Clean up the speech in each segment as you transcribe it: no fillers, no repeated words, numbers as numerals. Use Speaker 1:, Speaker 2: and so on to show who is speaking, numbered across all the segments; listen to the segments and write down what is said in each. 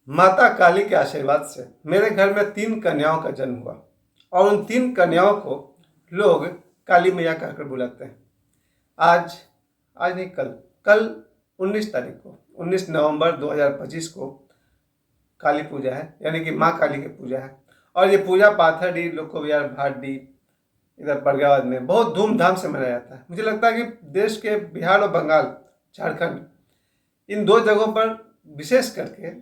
Speaker 1: माता काली के आशीर्वाद से मेरे घर में 3 कन्याओं का जन्म हुआ और उन 3 कन्याओं को लोग काली मैया कहकर बुलाते हैं। आज आज नहीं, कल कल 19 तारीख को 19 नवंबर 2025 को काली पूजा है, यानी कि माँ काली की पूजा है। और ये पूजा पाथरडी, लोको विहार, भाटडी, इधर बरगाबाद में बहुत धूमधाम से मनाया जाता है। मुझे लगता है कि देश के बिहार और बंगाल, झारखंड, इन 2 जगहों पर विशेष करके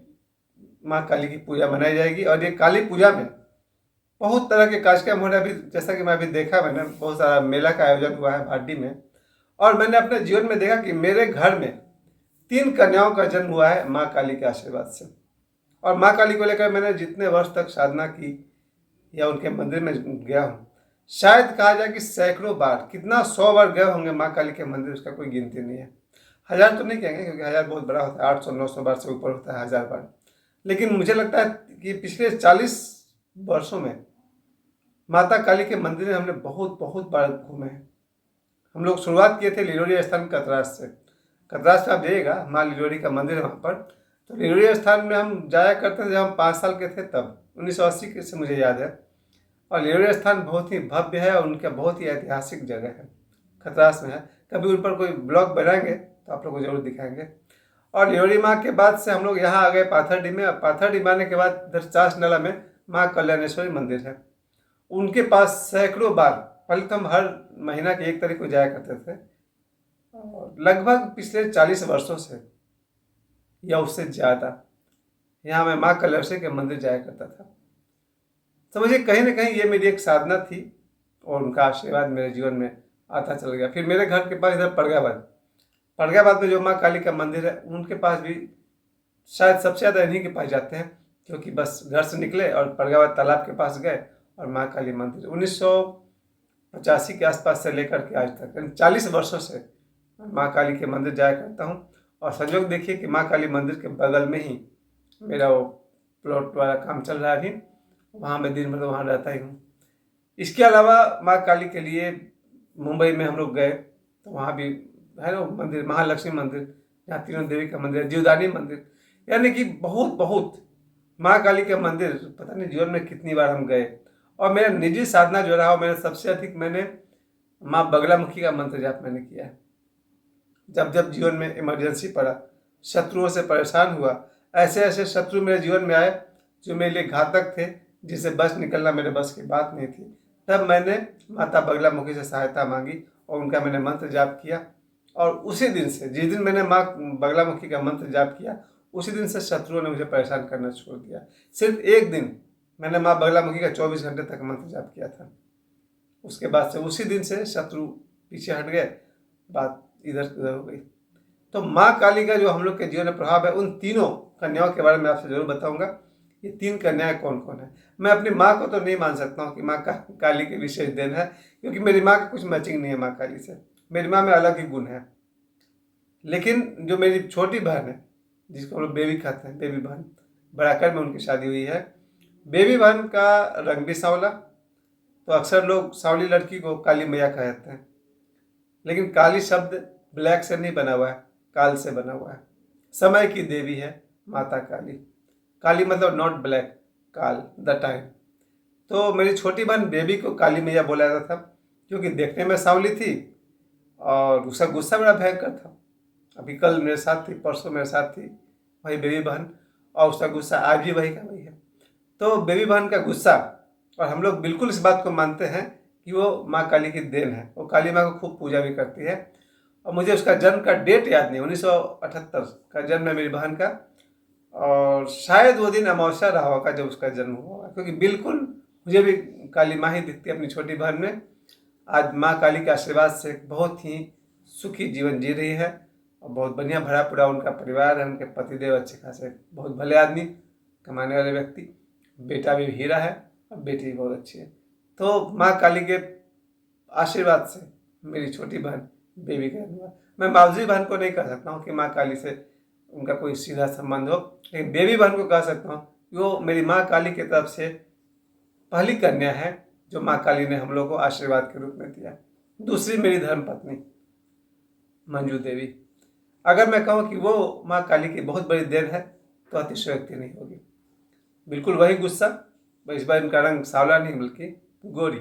Speaker 1: माँ काली की पूजा मनाई जाएगी। और ये काली पूजा में बहुत तरह के कार्यक्रम हो रहे हैं। अभी जैसा कि मैं अभी देखा, मैंने बहुत सारा मेला का आयोजन हुआ है भाटी में, और मैंने अपने जीवन में देखा कि मेरे घर में 3 कन्याओं का जन्म हुआ है माँ काली के आशीर्वाद से। और माँ काली को लेकर मैंने जितने वर्ष तक साधना की या उनके मंदिर में गया हूँ, शायद कहा जाए कि सैकड़ों बार, कितना 100 बार गए होंगे माँ काली के मंदिर, उसका कोई गिनती नहीं है। 1000 तो नहीं कहेंगे, क्योंकि 1000 बहुत बड़ा होता है, 800-900 बार से ऊपर होता है 1000 बार। लेकिन मुझे लगता है कि पिछले 40 वर्षों में माता काली के मंदिर में हमने बहुत बहुत बार घूमे हैं। हम लोग शुरुआत किए थे लिलोरी स्थान कतरास से। कतरास में आप जाइएगा, माँ लिलोरी का मंदिर है वहाँ पर। तो लिलोरी स्थान में हम जाया करते थे जब हम 5 साल के थे, तब 1980 से मुझे याद है। और लिलोरी स्थान बहुत ही भव्य है और उनका बहुत ही ऐतिहासिक जगह है, खतरास में है। कभी उन पर कोई ब्लॉग बनाएंगे तो आप लोग को जरूर दिखाएंगे। और लिलोरी माँ के बाद से हम लोग यहाँ आ गए पाथरडी में। पाथरडी में आने के बाद इधर चास नाला में माँ कल्याणेश्वरी मंदिर है, उनके पास सैकड़ों बार। पहले तो हम हर महीना की 1 तारीख को जाया करते थे, और लगभग पिछले 40 वर्षों से या उससे ज़्यादा यहाँ मैं माँ कल्याणेश्वरी के मंदिर जाया करता था। तो मुझे कहीं ना कहीं ये मेरी एक साधना थी और उनका आशीर्वाद मेरे जीवन में आता चल गया। फिर मेरे घर के पास इधर परगाबाद में जो माँ काली का मंदिर है, उनके पास भी शायद सबसे ज़्यादा इन्हीं के पास जाते हैं, क्योंकि बस घर से निकले और परगाबाद तालाब के पास गए और माँ काली मंदिर 1985 के आसपास से लेकर के आज तक 40 वर्षों से माँ काली के मंदिर जाया करता हूँ। और संयोग देखिए कि माँ काली मंदिर के बगल में ही मेरा वो प्लॉट वाला काम चल रहा है अभी, वहाँ मैं दिन भर तो वहाँ रहता ही हूँ। इसके अलावा माँ काली के लिए मुंबई में हम लोग गए, तो वहाँ भी है ना मंदिर, महालक्ष्मी मंदिर, जहाँ तीनों देवी का मंदिर है, जीवदानी मंदिर, यानी कि बहुत बहुत माँ काली के मंदिर पता नहीं जीवन में कितनी बार हम गए। और मेरा निजी साधना जो रहा, मैंने सबसे अधिक माँ बगलामुखी का मंत्र जाप मैंने किया है। जब जब जीवन में इमरजेंसी पड़ा, शत्रुओं से परेशान हुआ, ऐसे ऐसे शत्रु मेरे जीवन में आए जो मेरे लिए घातक थे, जिसे बच निकलना मेरे बस की बात नहीं थी, तब मैंने माता बगलामुखी से सहायता मांगी और उनका मैंने मंत्र जाप किया। और उसी दिन से, जिस दिन मैंने माँ बगलामुखी का मंत्र जाप किया, उसी दिन से शत्रुओं ने मुझे परेशान करना छोड़ दिया। सिर्फ एक दिन मैंने माँ बगलामुखी का 24 घंटे तक मंत्र जाप किया था। उसके बाद से, उसी दिन से शत्रु पीछे हट गए, बात इधर उधर हो गई। तो माँ काली का जो हम लोग के जीवन में प्रभाव है, उन तीनों कन्याओं के बारे में आपसे जरूर बताऊंगा। ये 3 कन्याएं कौन कौन है। मैं अपनी माँ को तो नहीं मान सकता हूँ कि माँ काली के विशेष देन है, क्योंकि मेरी माँ का कुछ मैचिंग नहीं है माँ काली से। मेरी माँ में अलग ही गुण है। लेकिन जो मेरी छोटी बहन है, जिसको हम लोग बेबी कहते हैं, बेबी बहन, बराकर में उनकी शादी हुई है। बेबी बहन का रंग भी सांवला, तो अक्सर लोग सांवली लड़की को काली मैया कहते हैं। लेकिन काली शब्द ब्लैक से नहीं बना हुआ है, काल से बना हुआ है। समय की देवी है माता काली। काली मतलब नॉट ब्लैक, काल, द टाइम। तो मेरी छोटी बहन बेबी को काली मैया बोला जाता था, क्योंकि देखने में सांवली थी और उसका गुस्सा बड़ा भयंकर था। अभी कल मेरे साथ थी, परसों मेरे साथ थी वही बेबी बहन, और उसका गुस्सा आज भी वही का वही है। तो बेबी बहन का गुस्सा, और हम लोग बिल्कुल इस बात को मानते हैं कि वो माँ काली की देन है। वो काली माँ को खूब पूजा भी करती है। और मुझे उसका जन्म का डेट याद नहीं, 1978 का जन्म है मेरी बहन का, और शायद वो दिन अमावस्या रहा होगा जब उसका जन्म हुआ होगा, क्योंकि बिल्कुल मुझे भी काली माँ ही दिखती है अपनी छोटी बहन में। आज माँ काली के आशीर्वाद से बहुत ही सुखी जीवन जी रही है, और बहुत बढ़िया भरा पूरा उनका परिवार है। उनके पतिदेव अच्छे खासे बहुत भले आदमी, कमाने वाले व्यक्ति, बेटा भी हीरा है और बेटी भी बहुत अच्छी है। तो माँ काली के आशीर्वाद से मेरी छोटी बहन बेबी का जन्म हुआ। मैं मावजी बहन को नहीं कह सकता हूँ कि माँ काली से उनका कोई सीधा संबंध हो, लेकिन बेबी बहन को कह सकता हूँ कि वो मेरी माँ काली की तरफ से पहली कन्या है जो माँ काली ने हम लोग को आशीर्वाद के रूप में दिया। दूसरी मेरी धर्मपत्नी मंजू देवी। अगर मैं कहूँ कि वो माँ काली की बहुत बड़ी देन है तो अतिशयोक्ति नहीं होगी। बिल्कुल वही गुस्सा, बस इस बार उनका रंग सांवला नहीं बल्कि गोरी।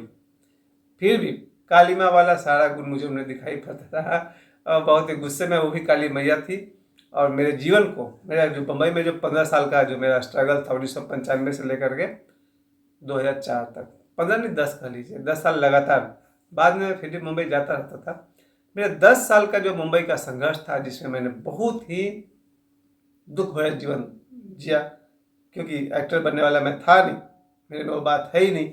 Speaker 1: फिर भी काली माँ वाला सारा गुण मुझे उन्हें दिखाई पड़ता रहा और बहुत ही गुस्से में वो भी काली मैया थी। और मेरे जीवन को, मेरा जो बम्बई में जो 15 साल का जो मेरा स्ट्रगल था 1995 से लेकर के 2004 तक, 15 नहीं 10 कह लीजिए, 10 साल लगातार, बाद में फिर भी मुंबई जाता रहता था। मेरा 10 साल का जो मुंबई का संघर्ष था, जिसमें मैंने बहुत ही दुख भरा जीवन जिया, क्योंकि एक्टर बनने वाला मैं था नहीं, मेरे में वो बात है ही नहीं,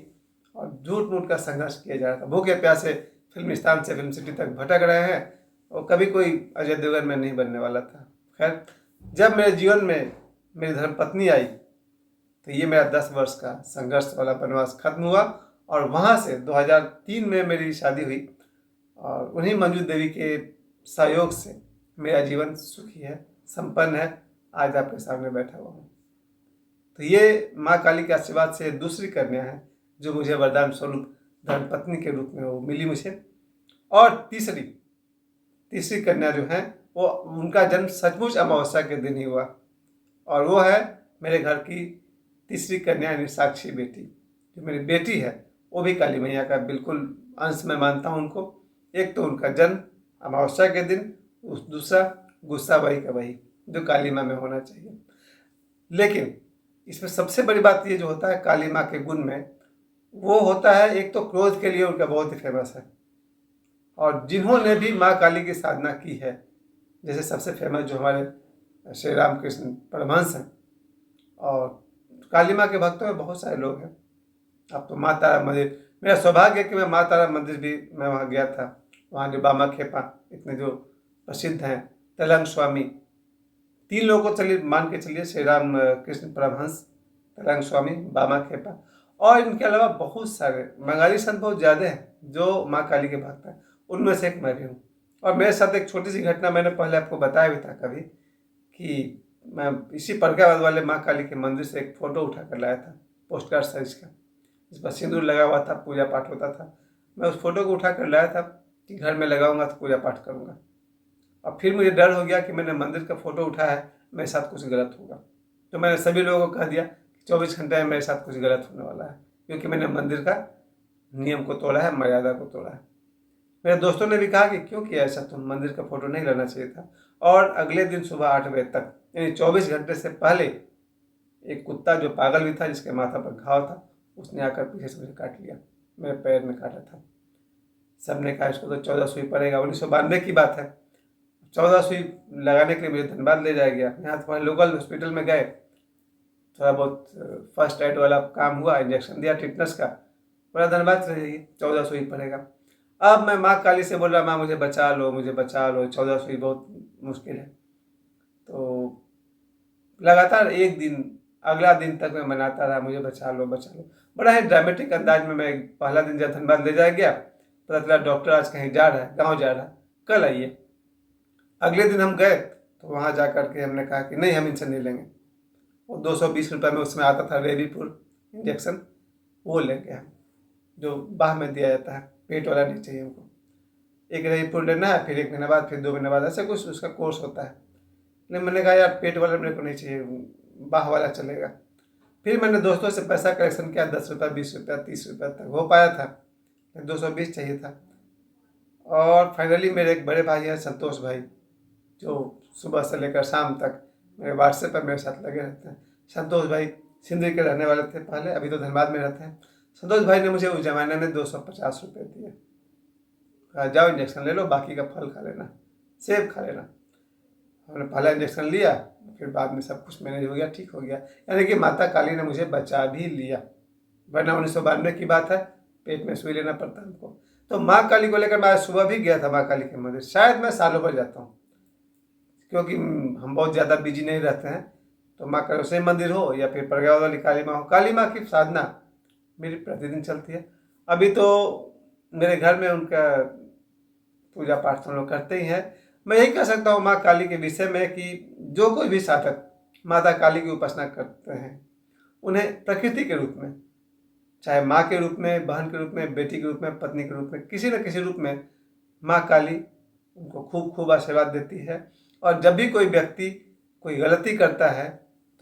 Speaker 1: और झूठ मूठ का संघर्ष किया जा रहा था। भूखे प्यासे फिल्म स्थान से फिल्म सिटी तक भटक रहे हैं, और कभी कोई अजय देवगन में नहीं बनने वाला था। खैर, जब मेरे जीवन में मेरी धर्मपत्नी आई तो ये मेरा 10 वर्ष का संघर्ष वाला वनवास खत्म हुआ, और वहाँ से 2003 में मेरी शादी हुई, और उन्हीं मंजू देवी के सहयोग से मेरा जीवन सुखी है, संपन्न है, आज आपके सामने बैठा हुआ हूँ। तो ये माँ काली के आशीर्वाद से दूसरी कन्या है जो मुझे वरदान स्वरूप धर्मपत्नी के रूप में वो मिली मुझे। और तीसरी कन्या जो है वो, उनका जन्म सचमुच अमावस्या के दिन ही हुआ, और वो है मेरे घर की तीसरी कन्या यानी साक्षी बेटी। जो मेरी बेटी है वो भी काली मैया का बिल्कुल अंश में मानता हूँ उनको। एक तो उनका जन्म अमावस्या के दिन, दूसरा गुस्सा वही का वही जो काली माँ में होना चाहिए। लेकिन इसमें सबसे बड़ी बात ये जो होता है काली माँ के गुण में, वो होता है एक तो क्रोध के लिए उनका बहुत ही फेमस है, और जिन्होंने भी माँ काली की साधना की है, जैसे सबसे फेमस जो हमारे श्री रामकृष्ण परमहंस हैं, और काली माँ के भक्तों में बहुत सारे लोग हैं। अब तो माँ तारा मंदिर, मेरा सौभाग्य है कि मैं माँ तारा मंदिर भी मैं वहाँ गया था। वहाँ जो बामा खेपा इतने जो प्रसिद्ध हैं, तेलंग स्वामी, 3 लोगों को चलिए मान के चलिए, श्री राम कृष्ण परमहंस, तेलंग स्वामी, बामा खेपा, और इनके अलावा बहुत सारे बंगाली संत बहुत ज़्यादा हैं जो माँ काली के भक्त हैं। उनमें से एक मैं भी हूँ। और मेरे साथ एक छोटी सी घटना मैंने पहले आपको बताया भी था कभी, कि मैं इसी परगाबाद वाले माँ काली के मंदिर से एक फ़ोटो उठा कर लाया था, पोस्ट कार्ड साइज का, जिस पर सिंदूर लगा हुआ था, पूजा पाठ होता था। मैं उस फोटो को उठा कर लाया था कि घर में लगाऊंगा तो पूजा पाठ करूंगा। और फिर मुझे डर हो गया कि मैंने मंदिर का फ़ोटो उठाया है, मेरे साथ कुछ गलत होगा। तो मैंने सभी लोगों को कह दिया कि 24 घंटे में मेरे साथ कुछ गलत होने वाला है, क्योंकि मैंने मंदिर का नियम को तोड़ा है, मर्यादा को तोड़ा है। मेरे दोस्तों ने भी कहा कि क्यों किया ऐसा, तुम मंदिर का फ़ोटो नहीं लेना चाहिए था। और अगले दिन सुबह 8 बजे तक, यानी 24 घंटे से पहले, एक कुत्ता जो पागल भी था, जिसके माथा पर घाव था, उसने आकर पीछे से मुझे काट लिया, मेरे पैर में काटा था। सबने कहा इसको तो 14 सुई पड़ेगा। 1992 की बात है। 14 सुई लगाने के लिए मुझे धनबाद ले जाया गया। यहाँ तुम्हारे लोकल हॉस्पिटल में गए, थोड़ा बहुत फर्स्ट एड वाला काम हुआ, इंजेक्शन दिया टिटनस का, पूरा धनबाद चले जाइए, 14 सुई पड़ेगा। अब मैं माँ काली से बोल रहा, माँ मुझे बचा लो, मुझे बचा लो, 14 सुई बहुत मुश्किल है। तो लगातार एक दिन, अगला दिन तक मैं मनाता रहा, मुझे बचा लो बचा लो। बड़ा ही ड्रामेटिक अंदाज में मैं पहला दिन जब धनबाद ले जाया गया, पता चला डॉक्टर आज कहीं जा रहा है, गांव जा रहा है, कल आइए। अगले दिन हम गए तो वहाँ जा कर के हमने कहा कि नहीं, हम इनसे नहीं लेंगे। वो 220 रुपये में उसमें आता था रेबीपुर इंजेक्शन, वो लेंगे हम, जो बाह में दिया जाता है, पेट वाला नहीं चाहिए हमको। एक रेबीपुर लेना है, फिर 1 महीने बाद, फिर 2 महीने बाद, ऐसे कुछ उसका कोर्स होता है। लेकिन मैंने कहा यार पेट वाला मेरे को नहीं चाहिए, बाह वाला चलेगा। फिर मैंने दोस्तों से पैसा कलेक्शन किया, 10 रुपये, 20 रुपये, 30 रुपये तक हो पाया था, 220 चाहिए था। और फाइनली मेरे एक बड़े भाई हैं संतोष भाई, जो सुबह से लेकर शाम तक मेरे व्हाट्सएप पर मेरे साथ लगे रहते हैं। संतोष भाई सिंदरी के रहने वाले थे पहले, अभी तो धनबाद में रहते हैं। संतोष भाई ने मुझे उस जमाने में 250 रुपये दिए, कहा जाओ इंजेक्शन ले लो, बाकी का फल खा लेना, सेब खा लेना। हमने पहला इंजेक्शन लिया, फिर बाद में सब कुछ मैनेज हो गया, ठीक हो गया। यानी कि माता काली ने मुझे बचा भी लिया, वरना 1992 की बात है, पेट में सुई लेना पड़ता हमको। तो माँ काली को लेकर मैं सुबह भी गया था माँ काली के मंदिर। शायद मैं सालों भर जाता हूँ, क्योंकि हम बहुत ज़्यादा बिजी नहीं रहते हैं। तो माँ का से मंदिर हो या फिर परगाव वाली काली माँ हो, काली माँ की साधना मेरी प्रतिदिन चलती है। अभी तो मेरे घर में उनका पूजा पाठ हम लोग करते ही हैं। मैं यही कह सकता हूँ माँ काली के विषय में कि जो कोई भी साधक माता काली की उपासना करते हैं, उन्हें प्रकृति के रूप में, चाहे माँ के रूप में, बहन के रूप में, बेटी के रूप में, पत्नी के रूप में, किसी न किसी रूप में माँ काली उनको खूब खूब आशीर्वाद देती है। और जब भी कोई व्यक्ति कोई गलती करता है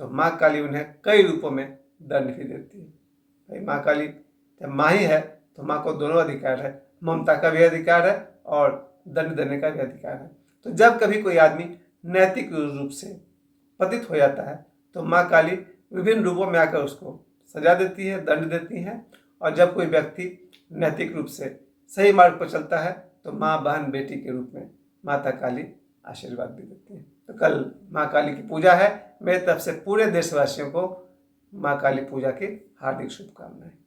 Speaker 1: तो माँ काली उन्हें कई रूपों में दंड भी देती है। भाई माँ काली जब माँ ही है तो माँ को दोनों अधिकार है, ममता का भी अधिकार है और दंड देने का भी अधिकार है। तो जब कभी कोई आदमी नैतिक रूप से पतित हो जाता है तो माँ काली विभिन्न रूपों में आकर उसको सजा देती है, दंड देती है। और जब कोई व्यक्ति नैतिक रूप से सही मार्ग पर चलता है तो माँ, बहन, बेटी के रूप में माता काली आशीर्वाद भी देती है। तो कल माँ काली की पूजा है। मेरी तरफ से पूरे देशवासियों को माँ काली पूजा की हार्दिक शुभकामनाएं।